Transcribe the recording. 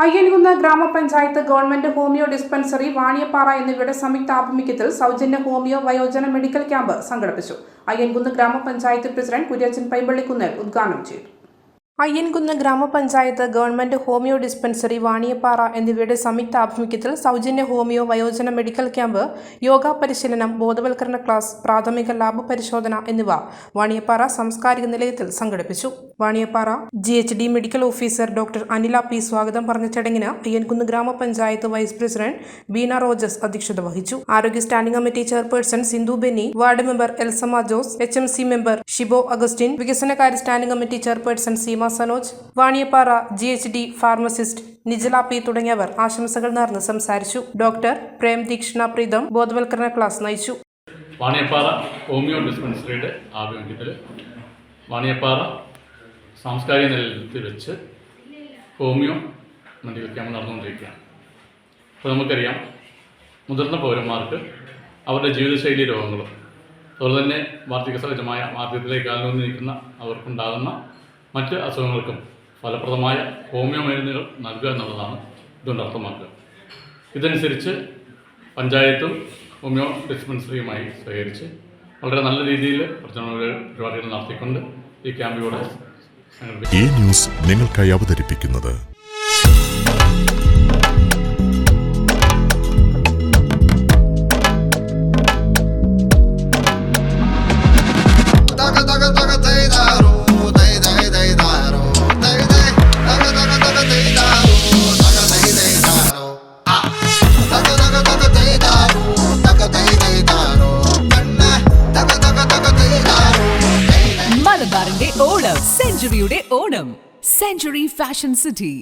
അയ്യൻകുന്ന് ഗ്രാമപഞ്ചായത്ത് government homeo dispensary Vaniyappara എന്നിവയുടെ സംയുക്താഭിമുഖ്യത്തിൽ സൗജന്യ ഹോമിയോ വയോജന മെഡിക്കൽ ക്യാമ്പ് സംഘടിപ്പിച്ചു. അയ്യൻകുന്ന് ഗ്രാമപഞ്ചായത്ത് പ്രസിഡന്റ് കുര്യച്ചൻ പൈമ്പള്ളിക്കുന്നേൽ ഉദ്ഘാടനം ചെയ്തു. അയ്യൻകുന്ന് ഗ്രാമപഞ്ചായത്ത് ഗവൺമെന്റ് ഹോമിയോ ഡിസ്പെൻസറി വാണിയപ്പാറ എന്നിവയുടെ സംയുക്താഭിമുഖ്യത്തിൽ സൗജന്യ ഹോമിയോ വയോജന മെഡിക്കൽ ക്യാമ്പ്, യോഗ പരിശീലനം, ബോധവൽക്കരണ ക്ലാസ്, പ്രാഥമിക ലാബ് പരിശോധന എന്നിവ വാണിയപ്പാറ സാംസ്കാരിക നിലയത്തിൽ സംഘടിപ്പിച്ചു. Vaniyappara GHD medical officer doctor Anila P സ്വാഗതം പറഞ്ഞ ചടങ്ങിന് അയ്യൻകുന്ന് ഗ്രാമപഞ്ചായത്ത് വൈസ് പ്രസിഡന്റ് ബീന റോജസ് അധ്യക്ഷത വഹിച്ചു. ആരോഗ്യ standing committee chairperson Sindhu Benny, ward member Elsamma Jose, HMC member Shibo Augustine, വികസനകാര്യ standing committee chairperson Seema Sanoj, Vaniyappara GHD pharmacist Nijala P തുടങ്ങിയവർ ആശംസകൾ നേർന്ന് സംസാരിച്ചു. ഡോക്ടർ പ്രേം ദീക്ഷണ പ്രീതം ബോധവൽക്കരണ ക്ലാസ് നയിച്ചു. വാണിയപ്പാറ ഹോമിയോ ഡിസ്പെൻസറിയുടെ ആഭിമുഖ്യത്തിൽ വാണിയപ്പാറ സാംസ്കാരിക നിലയത്തിൽ വെച്ച് ഹോമിയോ മെഡിക്കൽ ക്യാമ്പ് നടന്നുകൊണ്ടിരിക്കുകയാണ്. അപ്പോൾ നമുക്കറിയാം, മുതിർന്ന പൗരന്മാർക്ക് അവരുടെ ജീവിതശൈലി രോഗങ്ങളും അതുപോലെ തന്നെ വാർദ്ധക്യ സഹജമായ വാർദ്ധക്യത്തിലേക്ക് കാലൂന്നി നിൽക്കുന്ന അവർക്കുണ്ടാകുന്ന മറ്റ് അസുഖങ്ങൾക്കും ഫലപ്രദമായ ഹോമിയോ മരുന്നുകൾ നൽകുക എന്നുള്ളതാണ് ഇതുകൊണ്ട് അർത്ഥമാക്കുക. ഇതനുസരിച്ച് പഞ്ചായത്തും ഹോമിയോ ഡിസ്പെൻസറിയുമായി സഹകരിച്ച് വളരെ നല്ല രീതിയിൽ പരിപാടികൾ നടത്തിക്കൊണ്ട് ഈ ക്യാമ്പിലൂടെ ഈ ന്യൂസ് നിങ്ങൾക്കായി അവതരിപ്പിക്കുന്നത് മലബാറിന്റെ ഓണം, സെഞ്ചുറിയുടെ ഓണം. Century Fashion city.